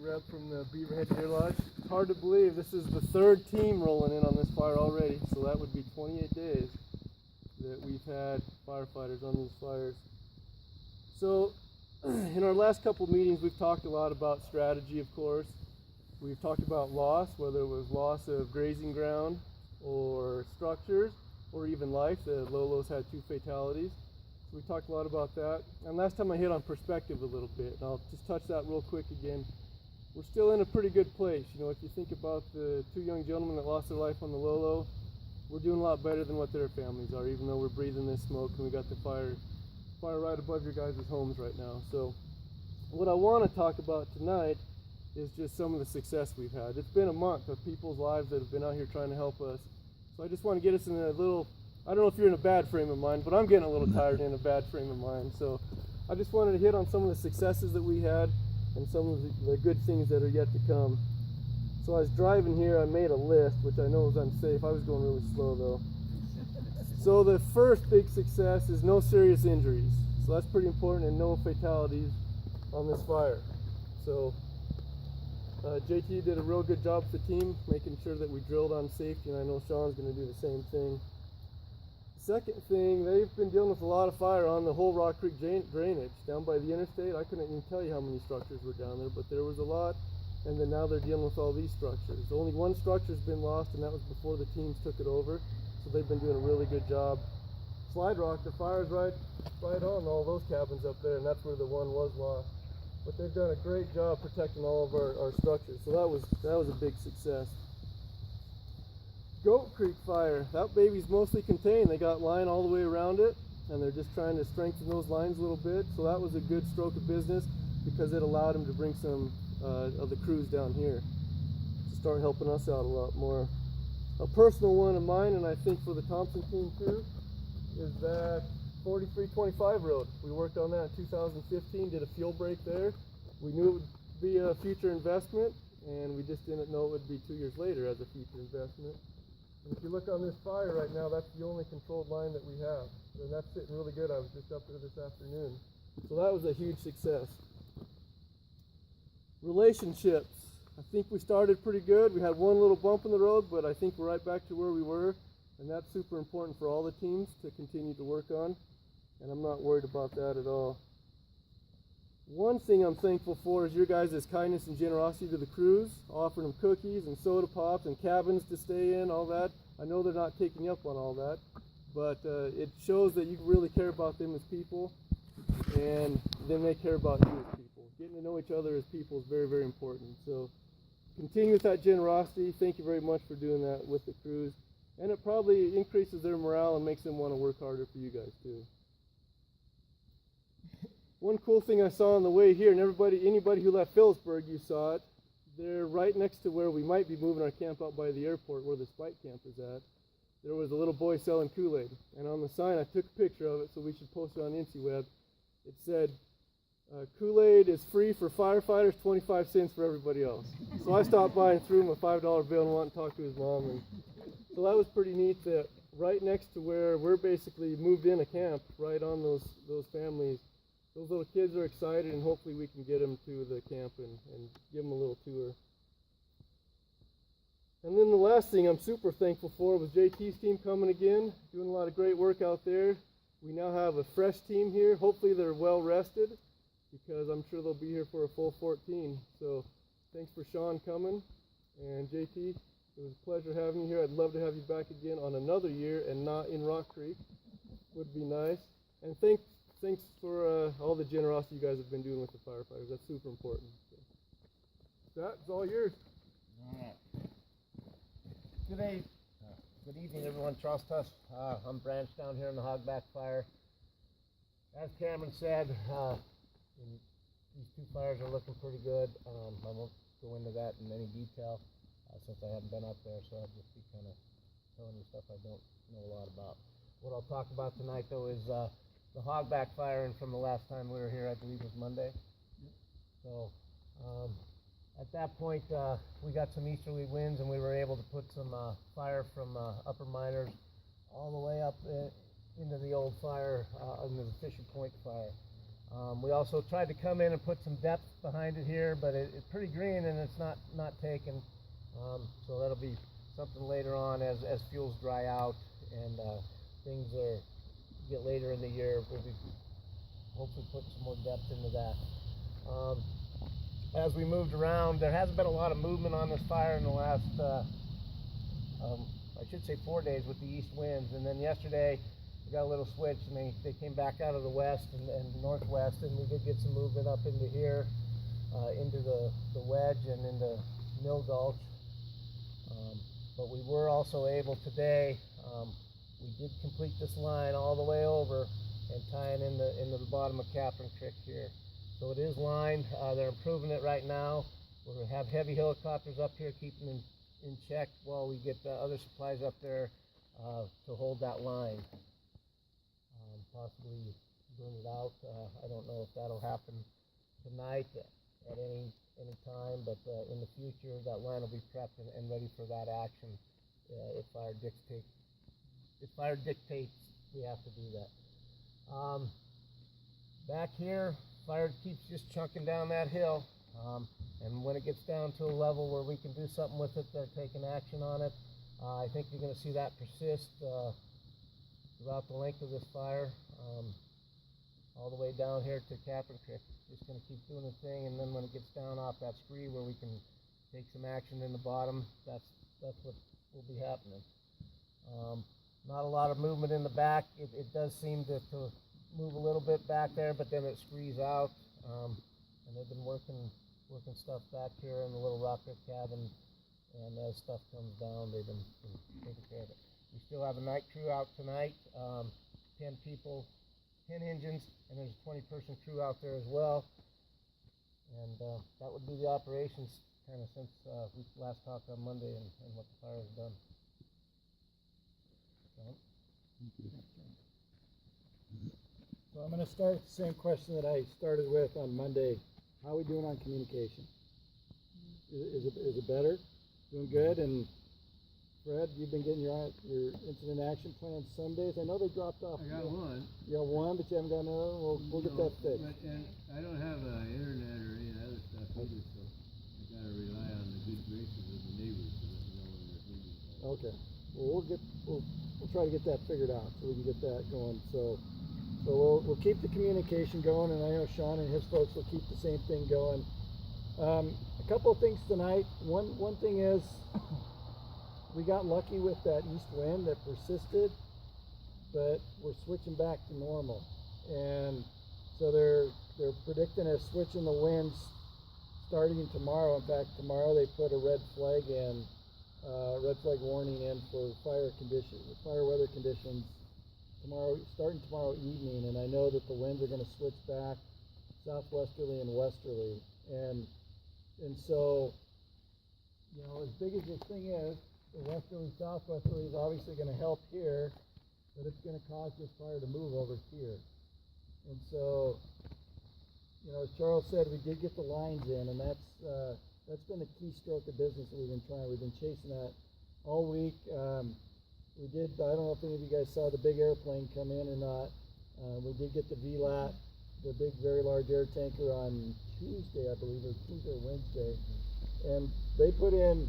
Reb from the Beaverhead Deer Lodge. It's hard to believe this is the third team rolling in on this fire already, so that would be 28 days that we've had firefighters on these fires. So in our last couple meetings we've talked a lot about strategy, of course. We've talked about loss, whether it was loss of grazing ground or structures or even life. The Lolos had 2 fatalities. So we talked a lot about that. And last time I hit on perspective a little bit, and I'll just touch that real quick again. We're still in a pretty good place. You know, if you think about the 2 young gentlemen that lost their life on the Lolo, we're doing a lot better than what their families are, even though we're breathing this smoke and we got the fire right above your guys' homes right now. So what I want to talk about tonight is just some of the success we've had. It's been a month of people's lives that have been out here trying to help us. So I just want to get us in a little, I don't know if you're in a bad frame of mind, but I'm getting a little tired in a bad frame of mind. So I just wanted to hit on some of the successes that we had and some of the good things that are yet to come. So I was driving here, I made a list, which I know is unsafe. I was going really slow though. So the first big success is no serious injuries. So that's pretty important, and no fatalities on this fire. So JT did a real good job with the team, making sure that we drilled on safety, and I know Sean's going to do the same thing. Second thing, they've been dealing with a lot of fire on the whole Rock Creek drainage down by the interstate. I couldn't even tell you how many structures were down there, but there was a lot, and then now they're dealing with all these structures. Only one structure's been lost, and that was before the teams took it over, so they've been doing a really good job. Slide Rock, the fire's right on all those cabins up there, and that's where the one was lost. But they've done a great job protecting all of our structures, so that was a big success. Goat Creek fire, that baby's mostly contained. They got line all the way around it, and they're just trying to strengthen those lines a little bit. So that was a good stroke of business because it allowed them to bring some of the crews down here to start helping us out a lot more. A personal one of mine, and I think for the Thompson team too, is that 4325 road. We worked on that in 2015, did a fuel break there. We knew it would be a future investment, and we just didn't know it would be 2 years later as a future investment. And if you look on this fire right now, that's the only controlled line that we have. And that's sitting really good. I was just up there this afternoon. So that was a huge success. Relationships. I think we started pretty good. We had one little bump in the road, but I think we're right back to where we were. And that's super important for all the teams to continue to work on. And I'm not worried about that at all. One thing I'm thankful for is your guys' kindness and generosity to the crews, offering them cookies and soda pops and cabins to stay in, all that. I know they're not taking you up on all that, but it shows that you really care about them as people, and then they care about you as people. Getting to know each other as people is very, very important. So continue with that generosity. Thank you very much for doing that with the crews. And it probably increases their morale and makes them want to work harder for you guys too. One cool thing I saw on the way here, and anybody who left Phillipsburg, you saw it. They're right next to where we might be moving our camp out by the airport, where the Spike camp is at. There was a little boy selling Kool-Aid, and on the sign, I took a picture of it, so we should post it on IncyWeb. It said, Kool-Aid is free for firefighters, 25 cents for everybody else. So I stopped by and threw him a $5 bill and went and talked to his mom. And so that was pretty neat that right next to where we're basically moved in a camp, right on those families. Those little kids are excited, and hopefully we can get them to the camp and give them a little tour. And then the last thing I'm super thankful for was JT's team coming again, doing a lot of great work out there. We now have a fresh team here. Hopefully they're well rested, because I'm sure they'll be here for a full 14. So thanks for Sean coming, and JT, it was a pleasure having you here. I'd love to have you back again on another year and not in Rock Creek. Would be nice. And thanks for all the generosity you guys have been doing with the firefighters. That's super important. So that's all yours. All right. Good evening, everyone. Trust us. I'm Branch down here in the Hogback fire. As Cameron said, these 2 fires are looking pretty good. I won't go into that in any detail since I haven't been up there, so I'll just be kind of telling you stuff I don't know a lot about. What I'll talk about tonight, though, is the Hogback fire, and from the last time we were here, I believe was Monday. So at that point, we got some easterly winds, and we were able to put some fire from Upper Miners all the way up into the old fire, into the Fishing Point fire. We also tried to come in and put some depth behind it here, but it's pretty green and it's not taken. So that'll be something later on as fuels dry out and things get later in the year. We'll be hopefully putting some more depth into that. As we moved around, there hasn't been a lot of movement on this fire in the last, I should say 4 days with the east winds. And then yesterday, we got a little switch and they came back out of the west and northwest, and we did get some movement up into here, into the wedge and into Mill Gulch. But we were also able today, we did complete this line all the way over and tying into the bottom of Capron Creek here. So it is lined. They're improving it right now. We're going to have heavy helicopters up here keeping them in check while we get other supplies up there to hold that line. Possibly burn it out. I don't know if that'll happen tonight at any time, but in the future that line will be prepped and ready for that action if fire dictates we have to do that. Back here, fire keeps just chunking down that hill, and when it gets down to a level where we can do something with it, they're taking action on it. I think you're going to see that persist throughout the length of this fire, all the way down here to Capron Creek. Just going to keep doing the thing, and then when it gets down off that scree where we can take some action in the bottom, that's what will be happening. Not a lot of movement in the back. It does seem to move a little bit back there, but then it screes out. And they've been working stuff back here in the little rock cut cabin, and as stuff comes down, they've been taking care of it. We still have a night crew out tonight, 10 people, 10 engines, and there's a 20-person crew out there as well. And that would be the operations kind of since we last talked on Monday and what the fire has done. So I'm going to start with the same question that I started with on Monday. How are we doing on communication? Is it better? Doing good? And Fred, you've been getting your incident action plan some days. I know they dropped off. I got one. You got one, but you haven't got another one. We'll get that fixed. And I don't have internet or any other stuff either, so I gotta rely on the good graces of the neighbors to let me know when there's meetings. Okay. Well, we'll try to get that figured out so we can get that going. So we'll keep the communication going, and I know Sean and his folks will keep the same thing going. A couple of things tonight. One thing is we got lucky with that east wind that persisted, but we're switching back to normal, and so they're predicting a switch in the winds starting tomorrow. In fact, tomorrow they put a red flag warning in for fire weather conditions starting tomorrow evening, and I know that the winds are going to switch back southwesterly and westerly, and so, you know, as big as this thing is, the westerly southwesterly is obviously going to help here, but it's going to cause this fire to move over here. And so, you know, as Charles said, we did get the lines in, and that's been the key stroke of business that we've been trying. We've been chasing that all week. We did, I don't know if any of you guys saw the big airplane come in or not. We did get the VLAT, the big, very large air tanker on Tuesday, I believe, or Tuesday or Wednesday. And they put in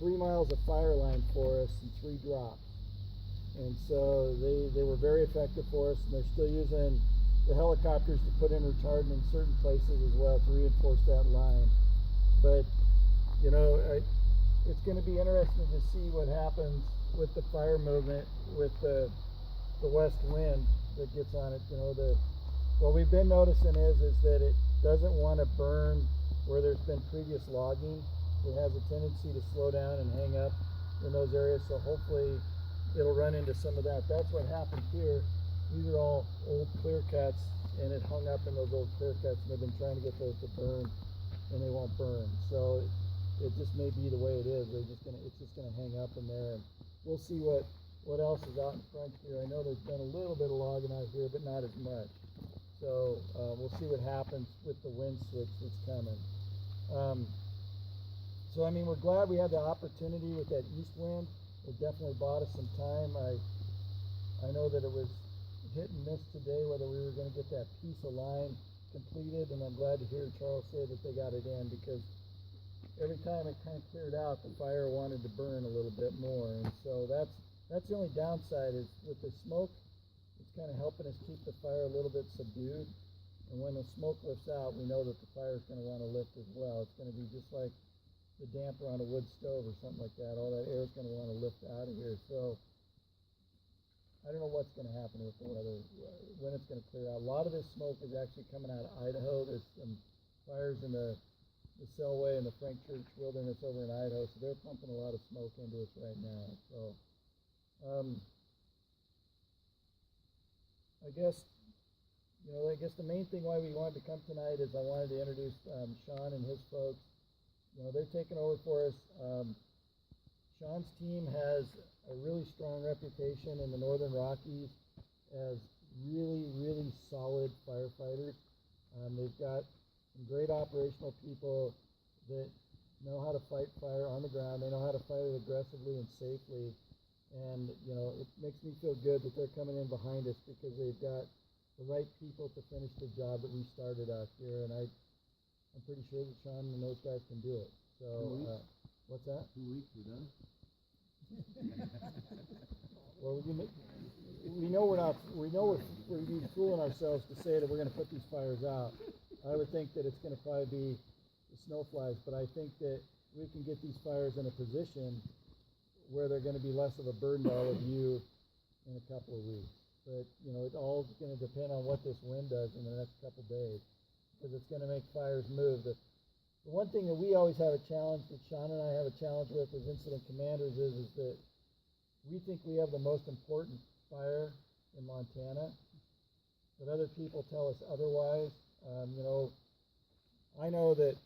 3 miles of fire line for us and 3 drops. And so they were very effective for us, and they're still using the helicopters to put in retardant in certain places as well to reinforce that line. But, you know, it's going to be interesting to see what happens with the fire movement with the west wind that gets on it. You know, what we've been noticing is that it doesn't want to burn where there's been previous logging. It has a tendency to slow down and hang up in those areas, so hopefully it'll run into some of that. That's what happened here. These are all old clear cuts, and it hung up in those old clear cuts, and they've been trying to get those to burn, and they won't burn. So it just may be the way it is. It's just gonna hang up in there, and we'll see what else is out in front here. I know there's been a little bit of logging out here, but not as much. So we'll see what happens with the wind switch that's coming. So I mean, we're glad we had the opportunity with that east wind. It definitely bought us some time. I know that it was hit and miss today whether we were going to get that piece of line completed, and I'm glad to hear Charles say that they got it in, because every time it kind of cleared out, the fire wanted to burn a little bit more, and so that's the only downside is with the smoke. It's kind of helping us keep the fire a little bit subdued, and when the smoke lifts out, we know that the fire is going to want to lift as well. It's going to be just like the damper on a wood stove or something like that. All that air is going to want to lift out of here. So I don't know what's going to happen with the weather, when it's going to clear out. A lot of this smoke is actually coming out of Idaho. There's some fires in the Selway and the Frank Church Wilderness over in Idaho, so they're pumping a lot of smoke into us right now. So I guess the main thing why we wanted to come tonight is I wanted to introduce Sean and his folks. They're taking over for us. Sean's team has a really strong reputation in the Northern Rockies as really, really solid firefighters. They've got some great operational people that know how to fight fire on the ground. They know how to fight it aggressively and safely. And, it makes me feel good that they're coming in behind us, because they've got the right people to finish the job that we started out here. And I'm pretty sure that Sean and those guys can do it. So, what's that? 2 weeks, we're done. Well, we know we're fooling ourselves to say that we're going to put these fires out. I would think that it's going to probably be the snowflies, but I think that we can get these fires in a position where they're going to be less of a burden to all of you in a couple of weeks. But, it's all going to depend on what this wind does in the next couple of days, because it's going to make fires move. The one thing that we always have a challenge, that Sean and I have a challenge with as incident commanders, is that we think we have the most important fire in Montana, but other people tell us otherwise. I know that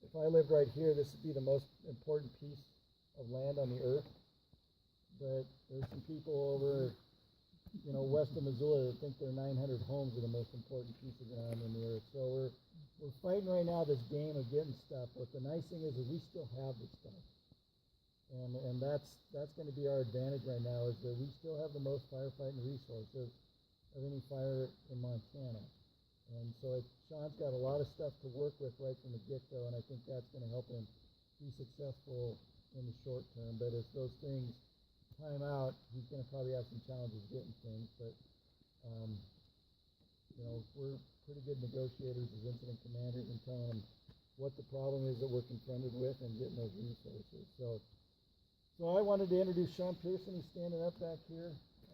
if I lived right here, this would be the most important piece of land on the earth, but there's some people over, west of Missoula that think their 900 homes are the most important piece of ground on the earth. So we're fighting right now this game of getting stuff, but the nice thing is that we still have this stuff. And that's going to be our advantage right now, is that we still have the most firefighting resources of any fire in Montana. And so Sean's got a lot of stuff to work with right from the get-go, and I think that's going to help him be successful in the short term. But as those things time out, he's going to probably have some challenges getting things. But, we're pretty good negotiators as incident commanders and telling them what the problem is that we're confronted with and getting those resources. So I wanted to introduce Sean Pearson. He's standing up back here.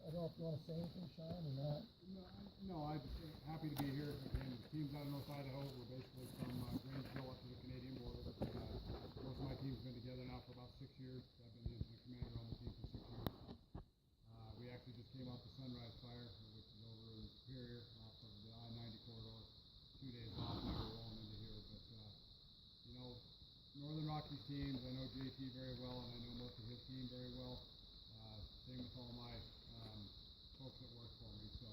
I don't know if you want to say anything, Sean, or not. No, I'm happy to be here. Again, the team's out of North Idaho. We're basically from Grangeville up to the Canadian border. Most of my team's been together now for about 6 years. I've been the incident commander on the team for 6 years. We actually just came off the Sunrise Fire, which is over in Superior, off of the I-90 corridor. 2 days off, we were rolling into here. But, Northern Rockies teams, I know JT very well, and I know most of his team very well. Same with all my folks that work for me. So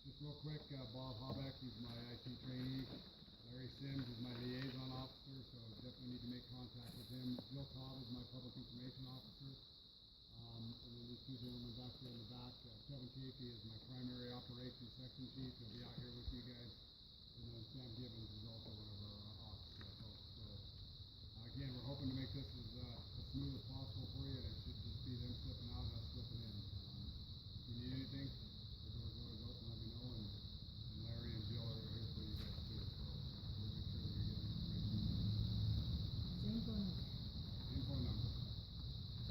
just real quick, Bob Hogback, he's my IT trainee. Larry Sims is my liaison officer, so definitely need to make contact with him. Jill Cobb is my public information officer. And then these two gentlemen back there in the back. Kevin Chafee is my primary operations section chief. He'll be out here with you guys. And then Sam Gibbons is also one of our officer folks. So again, we're hoping to make this as smooth as possible for you, and it should just be them slipping out and us slipping in. If you need anything, the door's always open, let me know, and Larry and Jill are here for you guys too, so we'll make sure that you're getting information. Same phone number.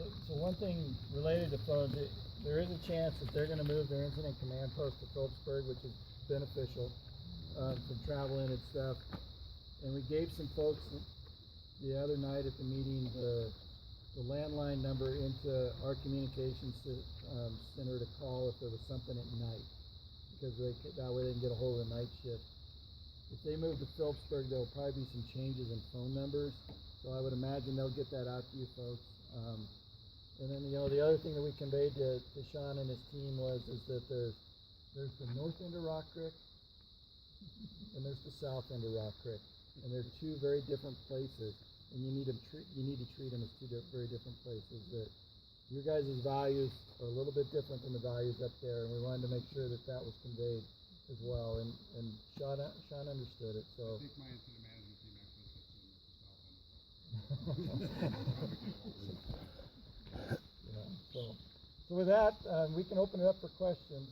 So one thing related to phones, there is a chance that they're going to move their incident command post to Phillipsburg, which is beneficial from traveling and stuff. And we gave some folks the other night at the meeting the landline number into our communications center to call if there was something at night, because that way they can get a hold of the night shift. If they move to Phillipsburg, there will probably be some changes in phone numbers, so I would imagine they'll get that out to you folks. And then the other thing that we conveyed to Sean and his team is that there's the north end of Rock Creek and there's the south end of Rock Creek, and they're two very different places, and you need to treat them as two very different places. That your guys' values are a little bit different than the values up there, and we wanted to make sure that that was conveyed as well, and Sean understood it, so. I think my incident management team actually fits in with the south end of it. Yeah, so with that, we can open it up for questions.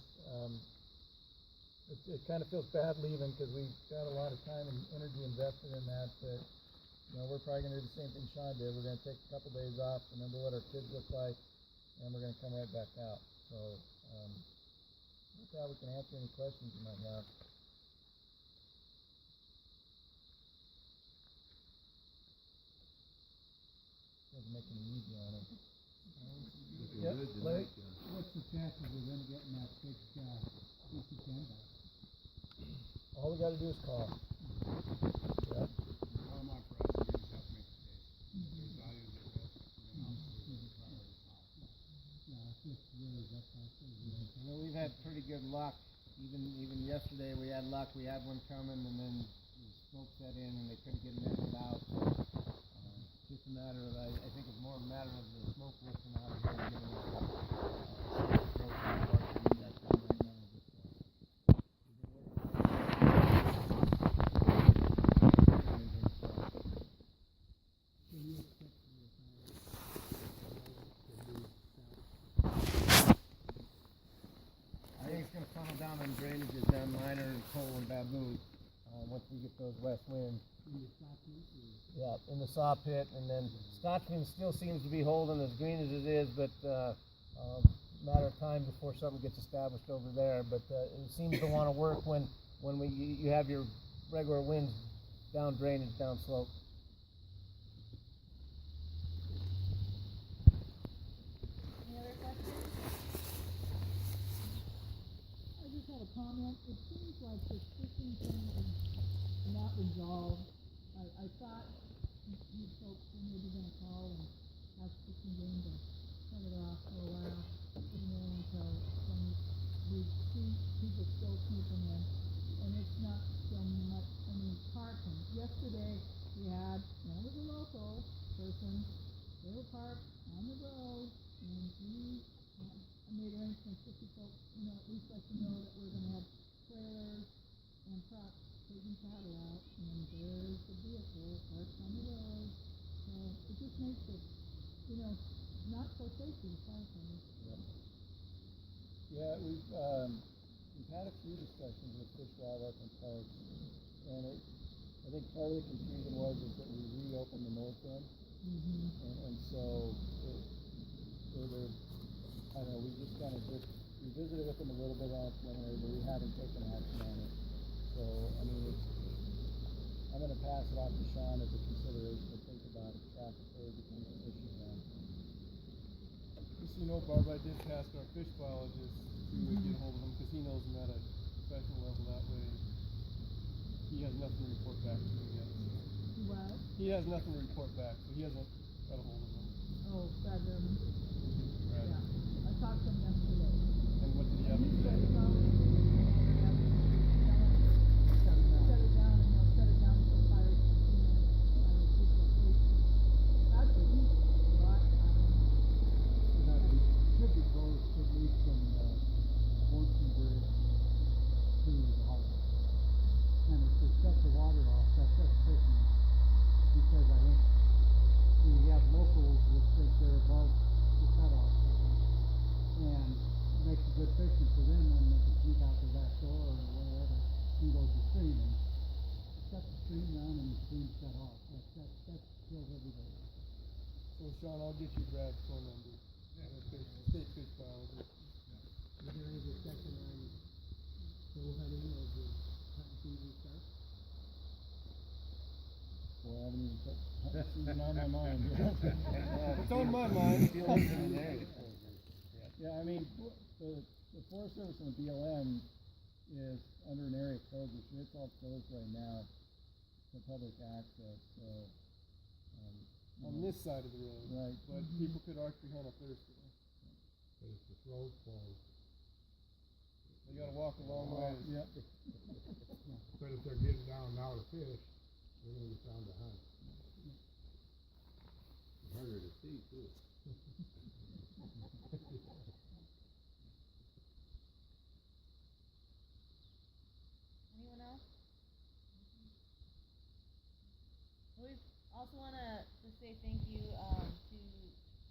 It kind of feels bad leaving because we got a lot of time and energy invested in that, but we're probably going to do the same thing Sean did. We're going to take a couple days off, remember what our kids look like, and we're going to come right back out. So with that, we can answer any questions you might have. Doesn't make it easy on it. Yep, Larry? What's the chances of them getting that big DC-10 back? All we got to do is call. Yep. Bottom line for us, we just have to make the case. There's values at risk, we're going to obviously prioritize south. Yeah, it's just really that's how it is. Well, we've had pretty good luck. Even yesterday we had luck. We had one coming, and then the smoke set in, and they couldn't get an exit out. So, just a matter of, I think it's more a matter of the smoke lifting out of here and getting it. I think it's going to funnel down on drainages down Minor and Cole and Baboon once we get those west winds. Yeah, in the saw pit, and then Scotchman still seems to be holding as green as it is, but matter of time before something gets established over there. But it seems to want to work when you have your regular winds down drainage, down slope. Any other questions? I just had a comment. It seems like this fishing thing is not resolved. I thought you folks were maybe gonna call and have fishing game to cut it off for a while, until when we see people still sneaking in, and it's not so much, parking. Yesterday, we had, one of the local person, they were parked on the road, and we made arrangements with people, at least let you know that we're gonna have trailers and trucks taking cattle out, and there's the vehicle parked on the road. So it just makes it, not so safe for the firefighters. Yeah, we've had a few discussions with Fish, Wildlife, and Parks, and I think part of the confusion was that we reopened the north end, and so I don't know, we just kind of we visited with them a little bit on it preliminary, but we haven't taken action on it. So, I'm going to pass it off to Sean as a consideration to think about if traffic really becomes an issue then. Just so you know, Barb, I did task our fish biologist to get a hold of him because he knows him at a professional level. That way, he has nothing to report back to me yet. So. What? He has nothing to report back, so he hasn't got a hold of him. Oh, Brad Berman. Right. Yeah, I talked to him yesterday. And what did he have to He say? said probably shut it down, and they'll shut it down for fire, safety. Actually, he bought, That should be closed at least from Warden Bridge to the harbor. And if they shut the water off, that's fishing. Because I think we have locals that think they're above the cutoff. And makes it good fishing for them when they can sneak out their back door or wherever and go to the stream and shut the stream down and the stream shut off. That kills everybody. So, Sean, I'll get you Brad's phone number. State fish biologist. Is there any discussion on bow hunting or the hunting season start? Well, I haven't even put hunting season on my mind yet. It's on my mind. Yeah, the Forest Service and the BLM is under an area code, which it's all closed right now for public access, so. On this side of the road. Right. But people could archery hunt up there still. But if this road closed. They gotta walk a long way. Yeah. But if they're getting down now to fish, they're gonna be found to hunt. It's harder to see. too. Anyone else? We also want to say thank you to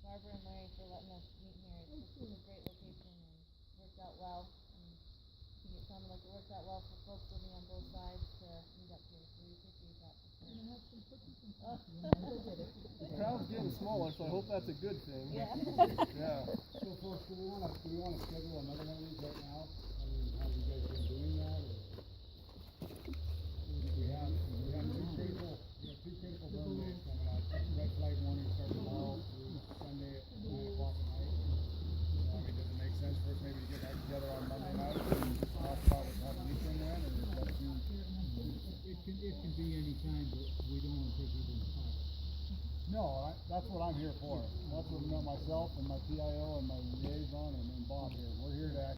Barbara and Larry for letting us meet here. It's a great location and worked out well. And I think it sounded like it worked out well for folks living on both sides to meet up here. So we appreciate that for sure. And have some cookies and Oh. coffee. And I did it. The crowd's getting smaller, so I hope that's a good thing. Yeah. Yeah. So folks, do we wanna schedule another one of these right now? I mean, have you guys been doing that, or? We have two critical burn days coming up. Red flag warning starts tomorrow through Sunday at 9 o'clock at night. So, I mean, does it make sense for us maybe to get back together on Monday night and just talk about how the weekend went, or is that too? It can be any time, but we don't wanna take everyone's time. No, that's what I'm here for. That's what myself and my PIO and my liaison and Bob here. We're here to